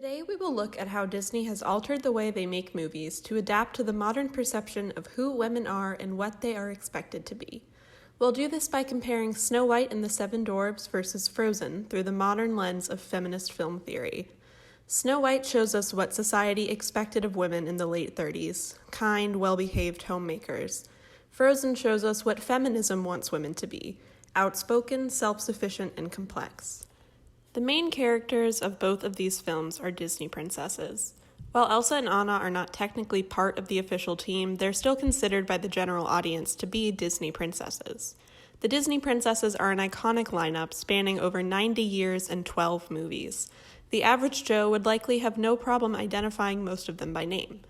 Today we will look at how Disney has altered the way they make movies to adapt to the modern perception of who women are and what they are expected to be. We'll do this by comparing Snow White and the Seven Dwarfs versus Frozen through the modern lens of feminist film theory. Snow White shows us what society expected of women in the late 30s, kind, well-behaved homemakers. Frozen shows us what feminism wants women to be, outspoken, self-sufficient, and complex. The main characters of both of these films are Disney princesses. While Elsa and Anna are not technically part of the official team, they're still considered by the general audience to be Disney princesses. The Disney princesses are an iconic lineup spanning over 90 years and 12 movies. The average Joe would likely have no problem identifying most of them by name.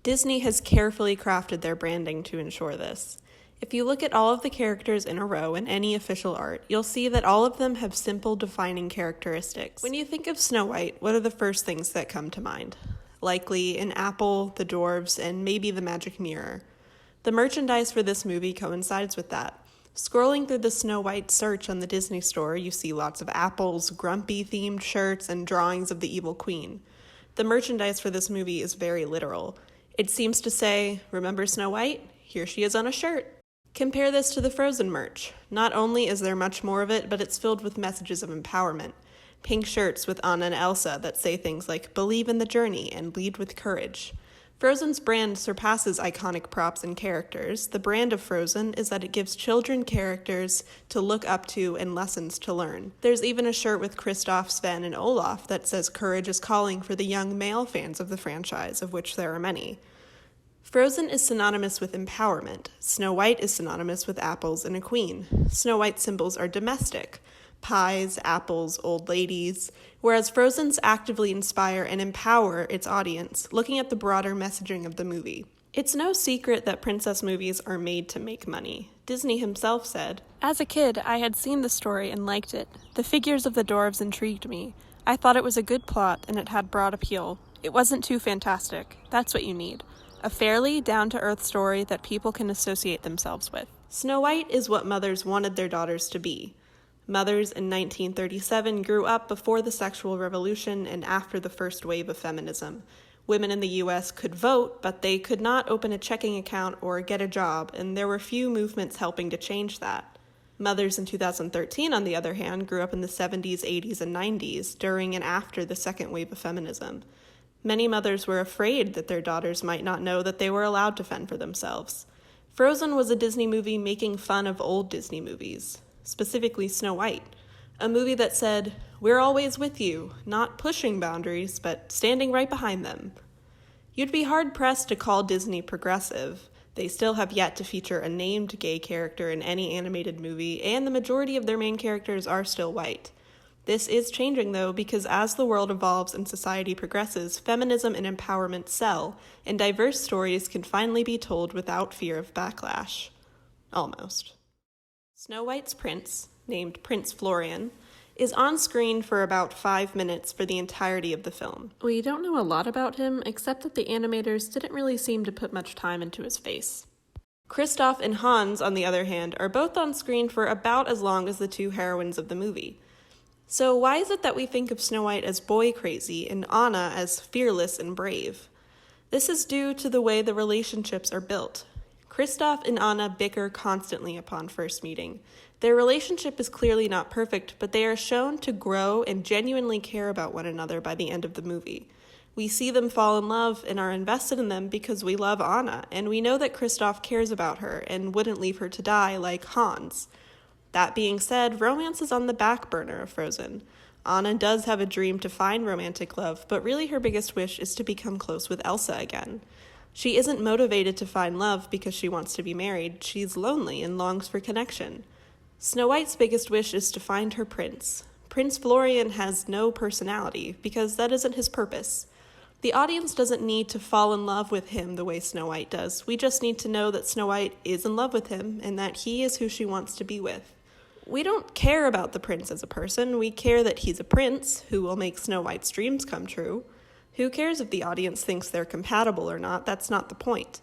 Disney has carefully crafted their branding to ensure this. If you look at all of the characters in a row in any official art, you'll see that all of them have simple defining characteristics. When you think of Snow White, what are the first things that come to mind? Likely an apple, the dwarves, and maybe the magic mirror. The merchandise for this movie coincides with that. Scrolling through the Snow White search on the Disney Store, you see lots of apples, grumpy-themed shirts, and drawings of the evil queen. The merchandise for this movie is very literal. It seems to say, remember Snow White? Here she is on a shirt. Compare this to the Frozen merch. Not only is there much more of it, but it's filled with messages of empowerment. Pink shirts with Anna and Elsa that say things like, believe in the journey and lead with courage. Frozen's brand surpasses iconic props and characters. The brand of Frozen is that it gives children characters to look up to and lessons to learn. There's even a shirt with Kristoff, Sven, and Olaf that says courage is calling for the young male fans of the franchise, of which there are many. Frozen is synonymous with empowerment. Snow White is synonymous with apples and a queen. Snow White's symbols are domestic, pies, apples, old ladies, whereas Frozen's actively inspire and empower its audience, looking at the broader messaging of the movie. It's no secret that princess movies are made to make money. Disney himself said, "As a kid, I had seen the story and liked it. The figures of the dwarves intrigued me. I thought it was a good plot and it had broad appeal. It wasn't too fantastic. That's what you need. A fairly down-to-earth story that people can associate themselves with." Snow White is what mothers wanted their daughters to be. Mothers in 1937 grew up before the sexual revolution and after the first wave of feminism. Women in the U.S. could vote, but they could not open a checking account or get a job, and there were few movements helping to change that. Mothers in 2013, on the other hand, grew up in the 70s, 80s, and 90s, during and after the second wave of feminism. Many mothers were afraid that their daughters might not know that they were allowed to fend for themselves. Frozen was a Disney movie making fun of old Disney movies, specifically Snow White, a movie that said, "We're always with you, not pushing boundaries, but standing right behind them." You'd be hard-pressed to call Disney progressive. They still have yet to feature a named gay character in any animated movie, and the majority of their main characters are still white. This is changing, though, because as the world evolves and society progresses, feminism and empowerment sell, and diverse stories can finally be told without fear of backlash. Almost. Snow White's prince, named Prince Florian, is on screen for about 5 minutes for the entirety of the film. We don't know a lot about him, except that the animators didn't really seem to put much time into his face. Kristoff and Hans, on the other hand, are both on screen for about as long as the two heroines of the movie. So why is it that we think of Snow White as boy crazy and Anna as fearless and brave? This is due to the way the relationships are built. Kristoff and Anna bicker constantly upon first meeting. Their relationship is clearly not perfect, but they are shown to grow and genuinely care about one another by the end of the movie. We see them fall in love and are invested in them because we love Anna, and we know that Kristoff cares about her and wouldn't leave her to die like Hans. That being said, romance is on the back burner of Frozen. Anna does have a dream to find romantic love, but really her biggest wish is to become close with Elsa again. She isn't motivated to find love because she wants to be married. She's lonely and longs for connection. Snow White's biggest wish is to find her prince. Prince Florian has no personality because that isn't his purpose. The audience doesn't need to fall in love with him the way Snow White does. We just need to know that Snow White is in love with him and that he is who she wants to be with. We don't care about the prince as a person. We care that he's a prince who will make Snow White's dreams come true. Who cares if the audience thinks they're compatible or not? That's not the point.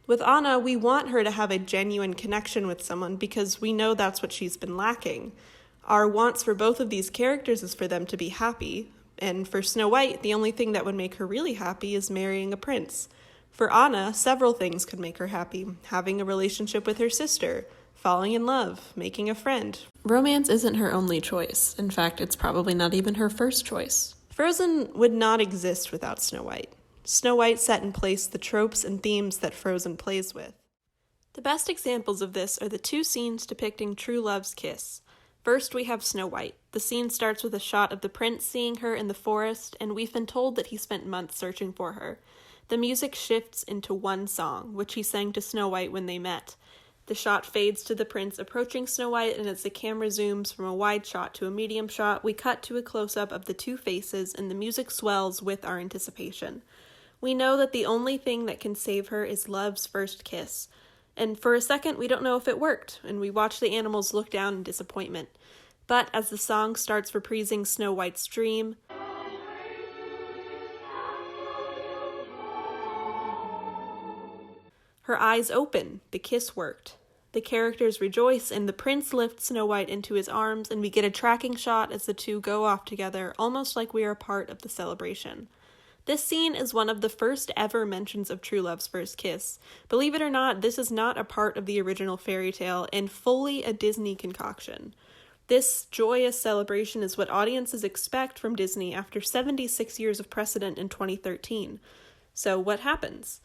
With Anna, we want her to have a genuine connection with someone because we know that's what she's been lacking. Our wants for both of these characters is for them to be happy, And for Snow White, the only thing that would make her really happy is marrying a prince. For Anna, several things could make her happy: having a relationship with her sister, falling in love, making a friend. Romance isn't her only choice. In fact, it's probably not even her first choice. Frozen would not exist without Snow White. Snow White set in place the tropes and themes that Frozen plays with. The best examples of this are the two scenes depicting true love's kiss. First, we have Snow White. The scene starts with a shot of the prince seeing her in the forest, and we've been told that he spent months searching for her. The music shifts into one song, which he sang to Snow White when they met. The shot fades to the prince approaching Snow White, and as the camera zooms from a wide shot to a medium shot, we cut to a close-up of the two faces, and the music swells with our anticipation. We know that the only thing that can save her is love's first kiss. And for a second, we don't know if it worked, and we watch the animals look down in disappointment. But as the song starts reprising Snow White's dream, her eyes open. The kiss worked. The characters rejoice, and the prince lifts Snow White into his arms, and we get a tracking shot as the two go off together, almost like we are part of the celebration. This scene is one of the first ever mentions of true love's first kiss. Believe it or not, this is not a part of the original fairy tale and fully a Disney concoction. This joyous celebration is what audiences expect from Disney after 76 years of precedent in 2013. So what happens?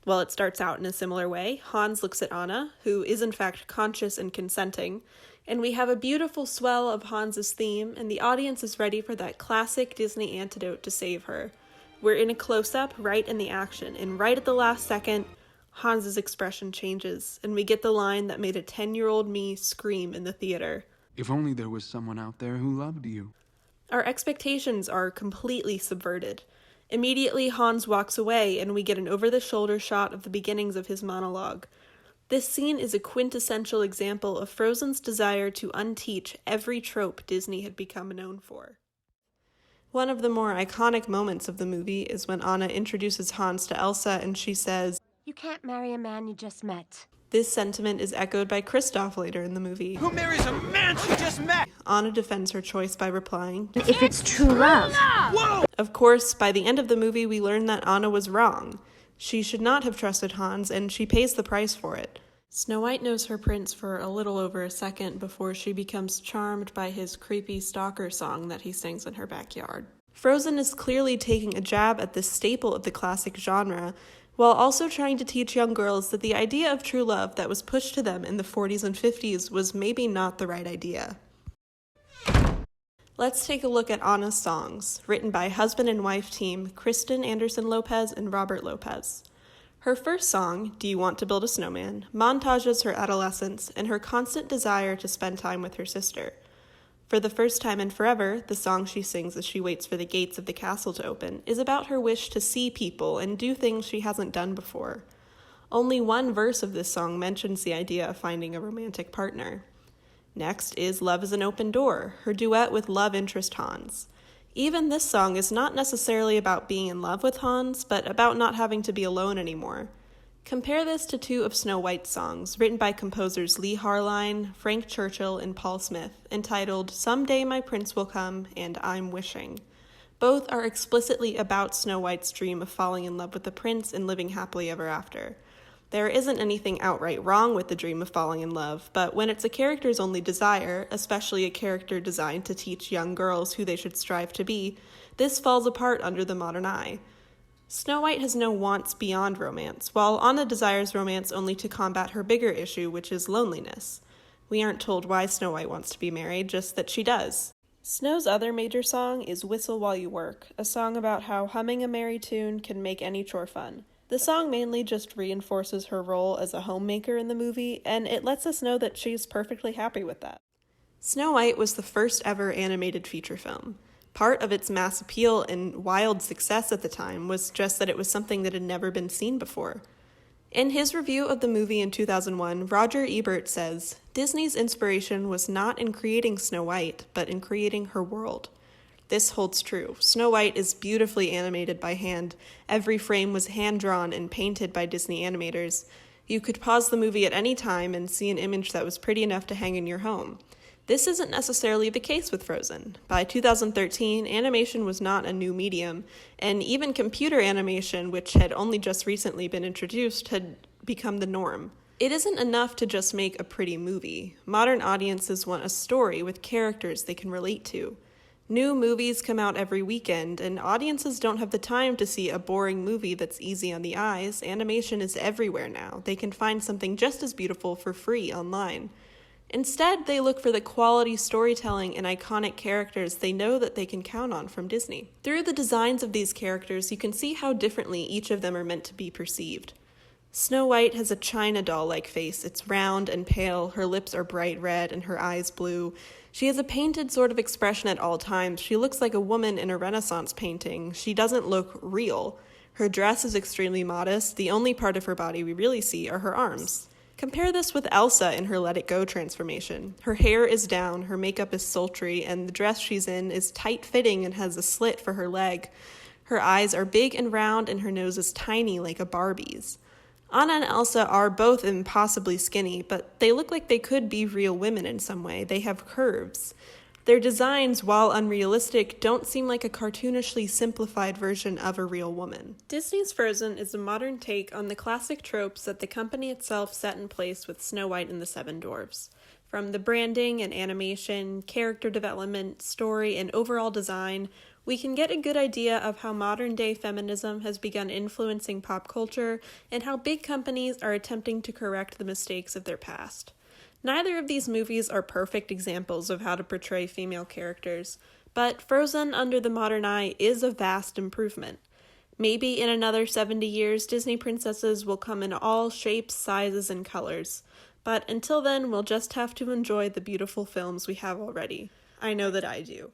Well, it starts out in a similar way. Hans looks at Anna, who is in fact conscious and consenting, and we have a beautiful swell of Hans's theme, and the audience is ready for that classic Disney antidote to save her. We're in a close-up right in the action, and right at the last second, Hans's expression changes, and we get the line that made a 10-year-old me scream in the theater. If only there was someone out there who loved you. Our expectations are completely subverted. Immediately, Hans walks away, and we get an over-the-shoulder shot of the beginnings of his monologue. This scene is a quintessential example of Frozen's desire to unteach every trope Disney had become known for. One of the more iconic moments of the movie is when Anna introduces Hans to Elsa and she says, "You can't marry a man you just met." This sentiment is echoed by Kristoff later in the movie. Who marries a man she just met? Anna defends her choice by replying, If it's true love. Whoa! Of course, by the end of the movie we learn that Anna was wrong. She should not have trusted Hans, and she pays the price for it. Snow White knows her prince for a little over a second before she becomes charmed by his creepy stalker song that he sings in her backyard. Frozen is clearly taking a jab at this staple of the classic genre, while also trying to teach young girls that the idea of true love that was pushed to them in the 40s and 50s was maybe not the right idea. Let's take a look at Anna's songs, written by husband and wife team Kristen Anderson Lopez and Robert Lopez. Her first song, Do You Want to Build a Snowman, montages her adolescence and her constant desire to spend time with her sister. For the first time in forever, the song she sings as she waits for the gates of the castle to open is about her wish to see people and do things she hasn't done before. Only one verse of this song mentions the idea of finding a romantic partner. Next is Love is an Open Door, her duet with love interest Hans. Even this song is not necessarily about being in love with Hans, but about not having to be alone anymore. Compare this to two of Snow White's songs, written by composers Lee Harline, Frank Churchill, and Paul Smith, entitled Someday My Prince Will Come and I'm Wishing. Both are explicitly about Snow White's dream of falling in love with the prince and living happily ever after. There isn't anything outright wrong with the dream of falling in love, but when it's a character's only desire, especially a character designed to teach young girls who they should strive to be, this falls apart under the modern eye. Snow White has no wants beyond romance, while Anna desires romance only to combat her bigger issue, which is loneliness. We aren't told why Snow White wants to be married, just that she does. Snow's other major song is Whistle While You Work, a song about how humming a merry tune can make any chore fun. The song mainly just reinforces her role as a homemaker in the movie, and it lets us know that she's perfectly happy with that. Snow White was the first ever animated feature film. Part of its mass appeal and wild success at the time was just that it was something that had never been seen before. In his review of the movie in 2001, Roger Ebert says, Disney's inspiration was not in creating Snow White, but in creating her world. This holds true. Snow White is beautifully animated by hand. Every frame was hand-drawn and painted by Disney animators. You could pause the movie at any time and see an image that was pretty enough to hang in your home. This isn't necessarily the case with Frozen. By 2013, animation was not a new medium, and even computer animation, which had only just recently been introduced, had become the norm. It isn't enough to just make a pretty movie. Modern audiences want a story with characters they can relate to. New movies come out every weekend, and audiences don't have the time to see a boring movie that's easy on the eyes. Animation is everywhere now. They can find something just as beautiful for free online. Instead, they look for the quality storytelling and iconic characters they know that they can count on from Disney. Through the designs of these characters, you can see how differently each of them are meant to be perceived. Snow White has a China doll-like face. It's round and pale, her lips are bright red, and her eyes blue. She has a painted sort of expression at all times. She looks like a woman in a Renaissance painting. She doesn't look real. Her dress is extremely modest. The only part of her body we really see are her arms. Compare this with Elsa in her Let It Go transformation. Her hair is down, her makeup is sultry, and the dress she's in is tight-fitting and has a slit for her leg. Her eyes are big and round, and her nose is tiny like a Barbie's. Anna and Elsa are both impossibly skinny, but they look like they could be real women in some way. They have curves. Their designs, while unrealistic, don't seem like a cartoonishly simplified version of a real woman. Disney's Frozen is a modern take on the classic tropes that the company itself set in place with Snow White and the Seven Dwarfs. From the branding and animation, character development, story, and overall design, we can get a good idea of how modern-day feminism has begun influencing pop culture and how big companies are attempting to correct the mistakes of their past. Neither of these movies are perfect examples of how to portray female characters, but Frozen Under the Modern Eye is a vast improvement. Maybe in another 70 years, Disney princesses will come in all shapes, sizes, and colors. But until then, we'll just have to enjoy the beautiful films we have already. I know that I do.